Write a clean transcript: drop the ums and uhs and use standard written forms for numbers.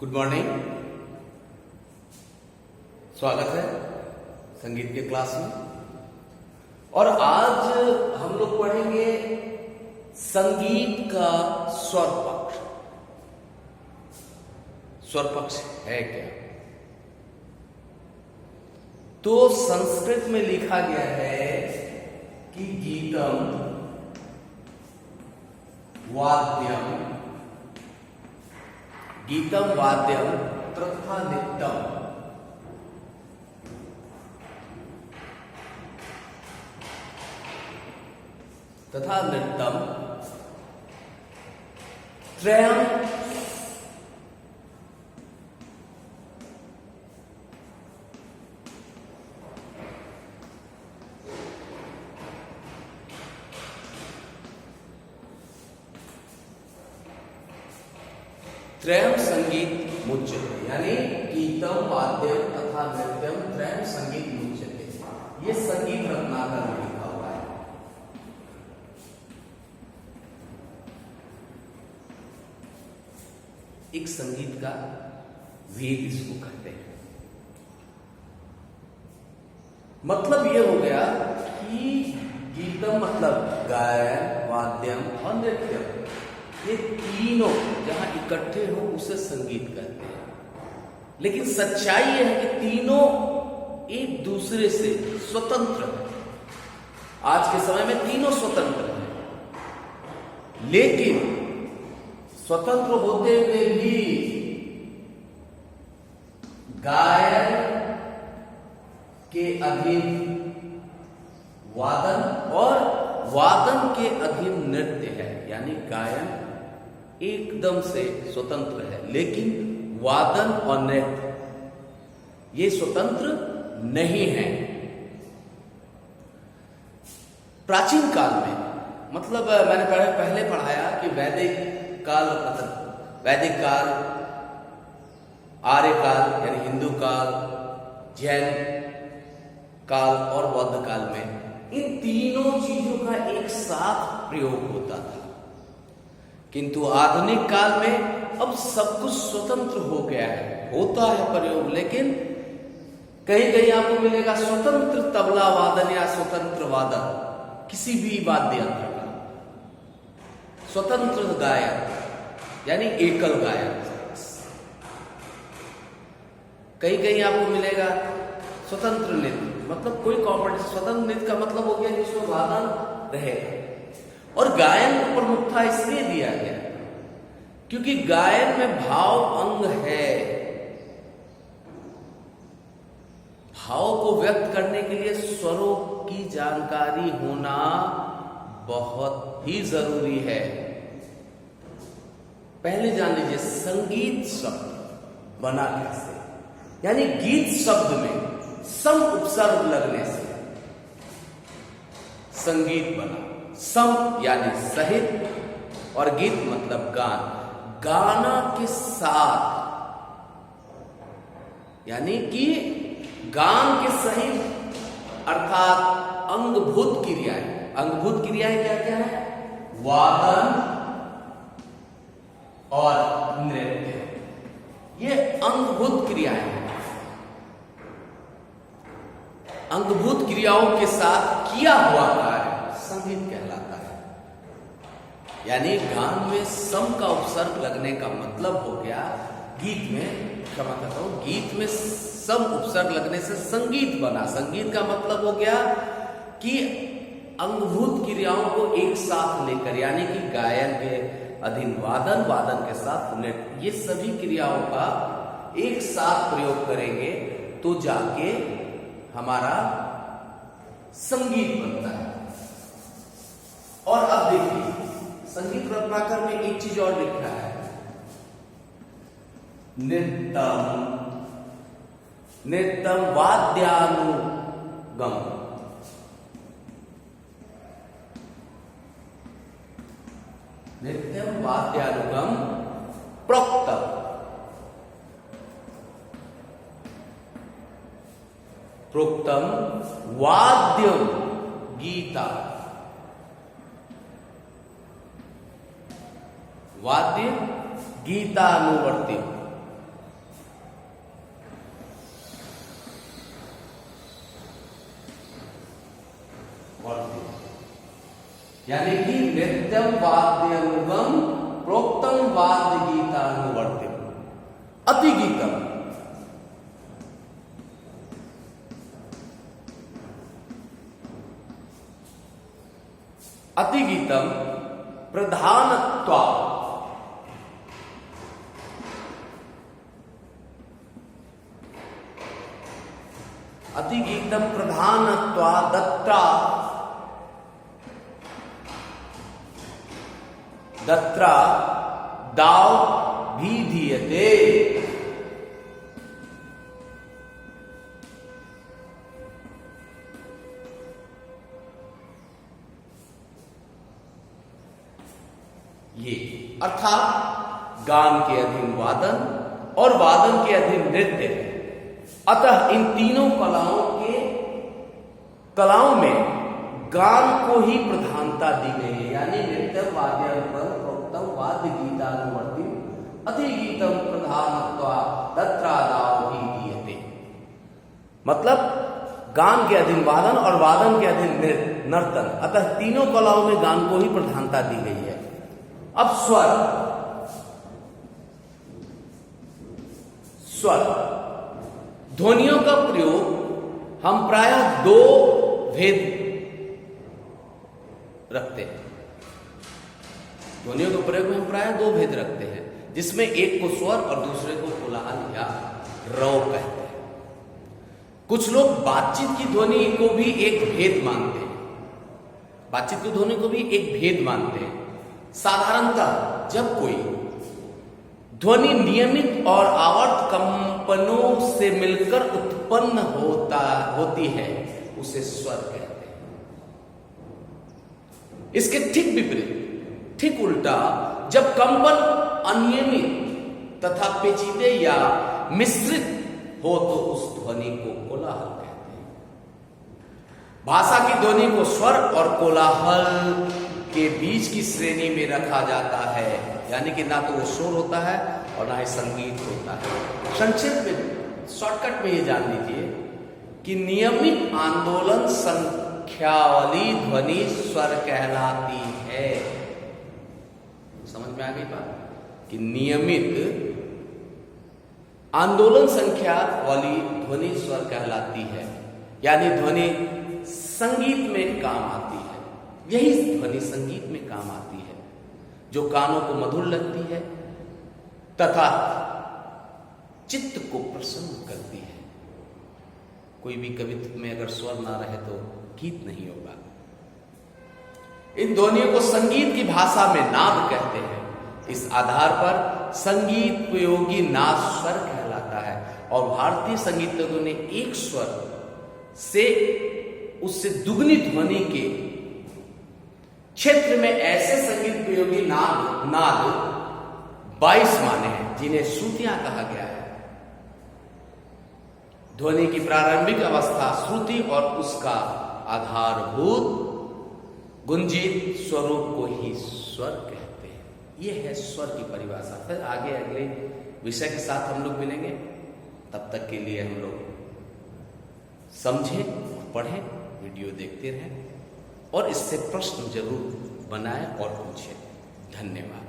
Good morning. स्वागत है संगीत के क्लास में। और आज हम लोग पढ़ेंगे संगीत का स्वर पक्ष। स्वर पक्ष है क्या? तो संस्कृत में लिखा गया है कि गीतम वाद्यम तथा नृत्यम त्रयम् त्रयम् संगीत मुच्यते, यानी गीतम वाद्यम तथा नृत्यम त्रयम् संगीत मुच्यते। ये संगीत रत्नाकर में लिखा हुआ है। एक संगीत का वेद इसको कहते हैं। मतलब ये हो गया कि गीतम मतलब गायन, वाद्यम और नृत्यम, ये तीनों जहां इकट्ठे हो उसे संगीत कहते हैं। लेकिन सच्चाई यह है कि तीनों एक दूसरे से स्वतंत्र हैं। आज के समय में तीनों स्वतंत्र हैं, लेकिन स्वतंत्र होते हुए भी गायन के अधीन वादन और वादन के अधीन नृत्य है। यानी गायन एकदम से स्वतंत्र है, लेकिन वादन और नृत्य ये स्वतंत्र नहीं है। प्राचीन काल में, मतलब मैंने पहले पढ़ाया कि वैदिक काल, वैदिक काल, आर्य काल यानी हिंदू काल, जैन काल और बौद्ध काल में इन तीनों चीजों का एक साथ प्रयोग होता था। किंतु आधुनिक काल में अब सब कुछ स्वतंत्र हो गया है। होता है प्रयोग, लेकिन कहीं कहीं आपको मिलेगा स्वतंत्र तबला वादन या स्वतंत्र वादन किसी भी वाद्य यंत्र का, स्वतंत्र गायन यानी एकल गायन। कहीं कहीं आपको मिलेगा स्वतंत्र नृत्य, मतलब कोई कॉम्पिटिशन। स्वतंत्र नृत्य का मतलब हो गया जिसमें वादन रहेगा। और गायन को प्रमुखता इसलिए दिया गया क्योंकि गायन में भाव अंग है। भाव को व्यक्त करने के लिए स्वरों की जानकारी होना बहुत ही जरूरी है। पहले जान लीजिए संगीत शब्द बना कैसे, यानी गीत शब्द में सम उपसर्ग लगने से संगीत बना। सम यानी सहित और गीत मतलब गान। गाना के साथ, यानी कि गान के सहित अर्थात अंगभूत क्रियाएं। अंगभूत क्रियाएं क्या क्या है? वादन और नृत्य, ये अंगभूत क्रियाएं हैं। अंगभूत क्रियाओं के साथ किया हुआ कार्य संगीत कहलाता है। यानी गान में सम का उपसर्ग लगने का मतलब हो गया, गीत में, क्षमा करता हूं, गीत में सम उपसर्ग लगने से संगीत बना। संगीत का मतलब हो गया कि अंगभूत क्रियाओं को एक साथ लेकर, यानी कि गायन के अधीन वादन, वादन के साथ नृत्य, ये सभी क्रियाओं का एक साथ प्रयोग करेंगे तो जाके हमारा संगीत बनता है। और अब देखिए संगीत रत्नाकर में एक चीज और लिखा है, नृत्यम नृत्यम वाद्यानुगम। नृत्यम वाद्यानुगम प्रोक्तम। प्रोक्तम वाद्यम गीता। वाद्य गीतानुवर्ती, यानी कि नृत्यम वाद्यनुगम प्रोक्तम वाद्य गीतानुवर्तिम। अतिगीतम, अतिगीतम प्रधानत्वा, अतिगीतम प्रधानत्वा दत्रा, दत्रा दाव भी धीयते। ये अर्थात गान के अधीन वादन और वादन के अधीन नृत्य है। अतः इन तीनों कलाओं में गान को ही प्रधानता दी गई है। यानी नृत्य वाद्यानुगम प्रोक्तम वाद्य गीतानुवर्तिम अतिगीतम प्रधानत्वा तत्रादावहि दीयते। मतलब गान के अधीन वादन और वादन के अधीन नर्तन, अतः तीनों कलाओं में गान को ही प्रधानता दी गई है। अब स्वर, ध्वनियों का प्रयोग हम प्रायः दो भेद रखते हैं। ध्वनियों के प्रयोग में हम प्रायः दो भेद रखते हैं, जिसमें एक को स्वर और दूसरे को कोलाहल या रव कहते हैं। कुछ लोग बातचीत की ध्वनि को भी एक भेद मानते हैं, बातचीत की ध्वनि को भी एक भेद मानते हैं। साधारणतः जब कोई ध्वनि नियमित और आवर्त कंपनों से मिलकर उत्पन्न होती है, उसे स्वर कहते हैं। इसके ठीक विपरीत, ठीक उल्टा, जब कंपन अनियमित तथा पेचीदे या मिश्रित हो तो उस ध्वनि को कोलाहल कहते हैं। भाषा की ध्वनि को स्वर और कोलाहल के बीच की श्रेणी में रखा जाता है, यानी कि ना तो वो शोर होता है और ना ही संगीत होता है। संक्षेप में, शॉर्टकट में ये जान लीजिए कि नियमित आंदोलन संख्या वाली ध्वनि स्वर कहलाती है। समझ में आ गई बात? कि नियमित आंदोलन संख्या वाली ध्वनि स्वर कहलाती है, यानी ध्वनि संगीत में काम आती है। यही ध्वनि संगीत में काम आती है, जो कानों को मधुर लगती है तथा चित्त को प्रसन्न करती है। कोई भी कवित्व में अगर स्वर ना रहे तो गीत नहीं होगा। इन ध्वनियों को संगीत की भाषा में नाद कहते हैं। इस आधार पर संगीत प्रयोगी नाद स्वर कहलाता है, और भारतीय संगीतज्ञों ने एक स्वर से उससे दुगनी ध्वनि के क्षेत्र में ऐसे संगीत प्रयोगी नाद 22 माने हैं, जिन्हें श्रुतियां कहा गया है। ध्वनि की प्रारंभिक अवस्था श्रुति और उसका आधारभूत गुंजित स्वरूप को ही स्वर कहते हैं। यह है स्वर की परिभाषा। फिर आगे अगले विषय के साथ हम लोग मिलेंगे। तब तक के लिए हम लोग समझें, पढ़ें, वीडियो देखते रहें और इससे प्रश्न जरूर बनाएं और पूछें। धन्यवाद।